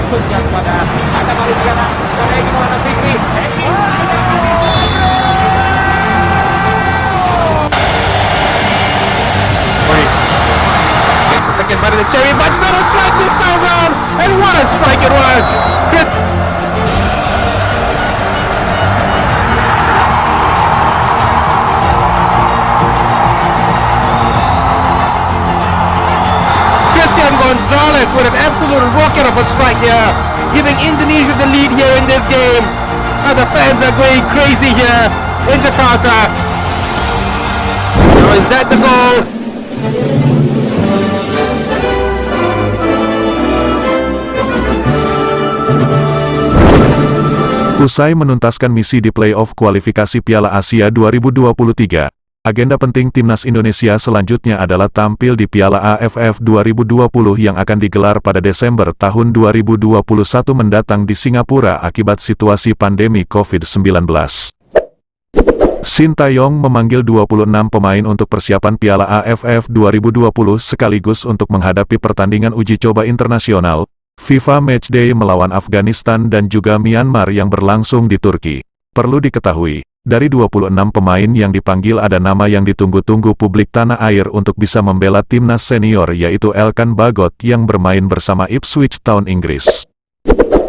langsungnya kepada ada Malaysiana dan Egy Maulana Fikri. It's the second man in the cherry, much better strike this time round, and what a strike it was! Good. Christian Gonzalez with an absolute rocket of a strike here, giving Indonesia the lead here in this game. And the fans are going crazy here in Jakarta. Now is that the goal? Usai menuntaskan misi di playoff kualifikasi Piala Asia 2023, agenda penting timnas Indonesia selanjutnya adalah tampil di Piala AFF 2020 yang akan digelar pada Desember tahun 2021 mendatang di Singapura akibat situasi pandemi COVID-19. Sintayong memanggil 26 pemain untuk persiapan Piala AFF 2020 sekaligus untuk menghadapi pertandingan uji coba internasional FIFA Matchday melawan Afghanistan dan juga Myanmar yang berlangsung di Turki. Perlu diketahui, dari 26 pemain yang dipanggil ada nama yang ditunggu-tunggu publik tanah air untuk bisa membela timnas senior yaitu Elkan Bagot yang bermain bersama Ipswich Town Inggris.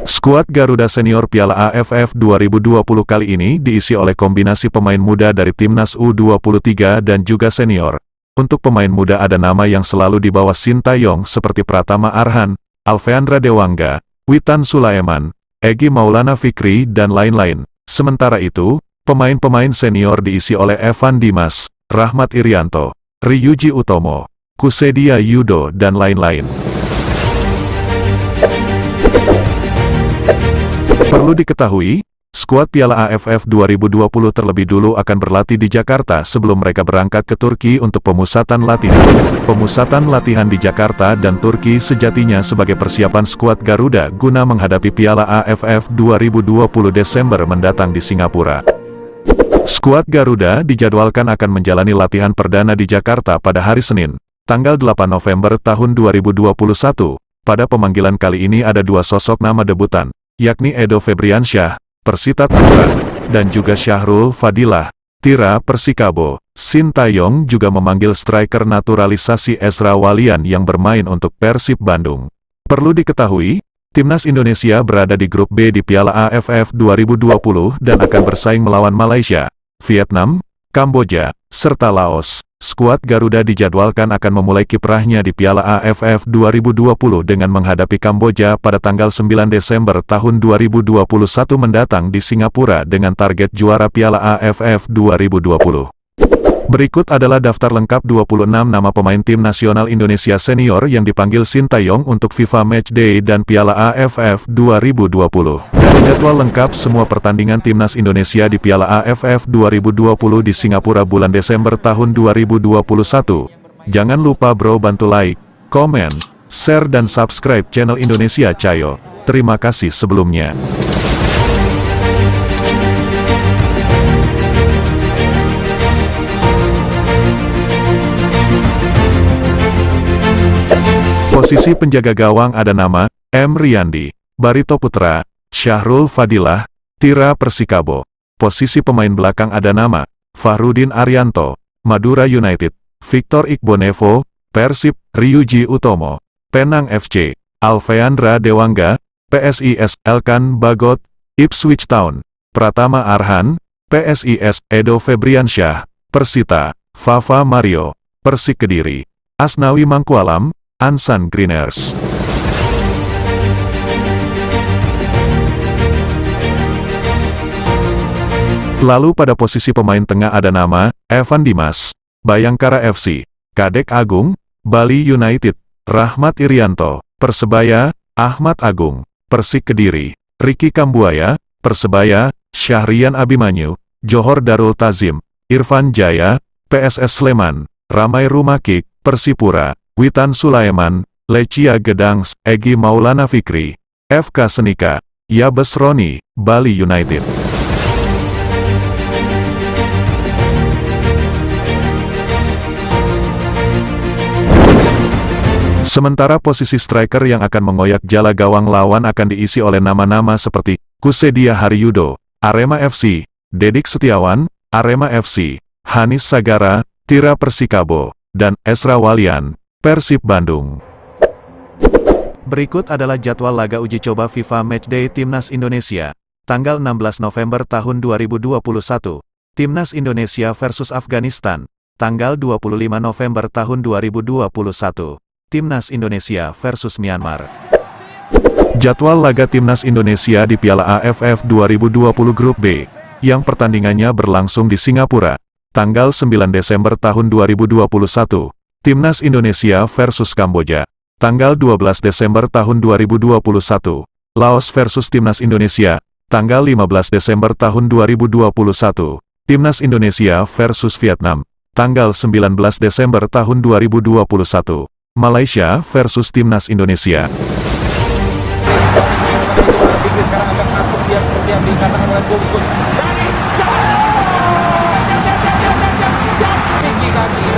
Skuad Garuda Senior Piala AFF 2020 kali ini diisi oleh kombinasi pemain muda dari timnas U23 dan juga senior. Untuk pemain muda ada nama yang selalu di bawah Sintayong seperti Pratama Arhan, Alfeandra Dewangga, Witan Sulaiman, Egy Maulana Fikri dan lain-lain. Sementara itu, pemain-pemain senior diisi oleh Evan Dimas, Rahmat Irianto, Ryuji Utomo, Kusedia Yudo dan lain-lain. Perlu diketahui, skuad Piala AFF 2020 terlebih dulu akan berlatih di Jakarta sebelum mereka berangkat ke Turki untuk pemusatan latihan. Pemusatan latihan di Jakarta dan Turki sejatinya sebagai persiapan skuad Garuda guna menghadapi Piala AFF 2020 Desember mendatang di Singapura. Skuad Garuda dijadwalkan akan menjalani latihan perdana di Jakarta pada hari Senin, tanggal 8 November tahun 2021. Pada pemanggilan kali ini ada dua sosok nama debutan, yakni Edo Febriansyah, Persita Tangerang, dan juga Syahrul Fadilah, Tira Persikabo. Sintayong juga memanggil striker naturalisasi Ezra Walian yang bermain untuk Persib Bandung. Perlu diketahui, timnas Indonesia berada di grup B di Piala AFF 2020 dan akan bersaing melawan Malaysia, Vietnam, Kamboja, serta Laos. Skuad Garuda dijadwalkan akan memulai kiprahnya di Piala AFF 2020 dengan menghadapi Kamboja pada tanggal 9 Desember tahun 2021 mendatang di Singapura dengan target juara Piala AFF 2020. Berikut adalah daftar lengkap 26 nama pemain tim nasional Indonesia senior yang dipanggil Sintayong untuk FIFA Matchday dan Piala AFF 2020. Dan jadwal lengkap semua pertandingan timnas Indonesia di Piala AFF 2020 di Singapura bulan Desember tahun 2021. Jangan lupa bro bantu like, komen, share dan subscribe channel Indonesia Cayo. Terima kasih sebelumnya. Posisi penjaga gawang ada nama, M. Riyandi, Barito Putra, Syahrul Fadilah, Tira Persikabo. Posisi pemain belakang ada nama, Fahrudin Arianto, Madura United, Victor Iqbonevo, Persib, Ryuji Utomo, Penang FC, Alfeandra Dewangga, PSIS, Elkan Bagot, Ipswich Town, Pratama Arhan, PSIS, Edo Febriansyah, Persita, Fafa Mario, Persik Kediri, Asnawi Mangkualam, Ansan Greeners. Lalu pada posisi pemain tengah ada nama, Evan Dimas, Bayangkara FC, Kadek Agung, Bali United, Rahmat Irianto, Persebaya, Ahmad Agung, Persik Kediri, Ricky Kambuaya, Persebaya, Syahrian Abimanyu, Johor Darul Tazim, Irfan Jaya, PSS Sleman, Ramai Rumakik, Persipura, Witan Sulaiman, Lecia Gedangs, Egy Maulana Fikri, FK Senika, Yabes Roni, Bali United. Sementara posisi striker yang akan mengoyak jala gawang lawan akan diisi oleh nama-nama seperti Kusedia Haryudo, Arema FC, Dedik Setiawan, Arema FC, Hanis Sagara, Tira Persikabo, dan Esra Walian, Persib Bandung. Berikut adalah jadwal laga uji coba FIFA Matchday Timnas Indonesia, tanggal 16 November tahun 2021, Timnas Indonesia versus Afghanistan, tanggal 25 November tahun 2021, Timnas Indonesia versus Myanmar. Jadwal laga Timnas Indonesia di Piala AFF 2020 Grup B, yang pertandingannya berlangsung di Singapura, tanggal 9 Desember tahun 2021, Timnas Indonesia versus Kamboja, tanggal 12 Desember tahun 2021, Laos versus Timnas Indonesia, tanggal 15 Desember tahun 2021, Timnas Indonesia versus Vietnam, tanggal 19 Desember tahun 2021, Malaysia versus Timnas Indonesia. Sekarang akan masuk dia seperti yang dikatakan oleh Bungkus.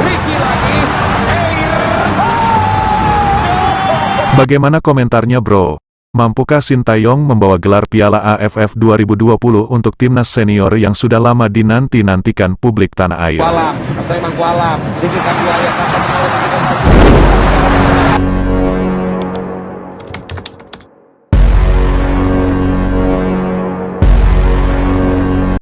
Ricky lagi. Bagaimana komentarnya bro? Mampukah Sintayong membawa gelar Piala AFF 2020 untuk timnas senior yang sudah lama dinanti-nantikan publik tanah air? Kualam, Mas Sulaiman Kualam, diberikan dua yang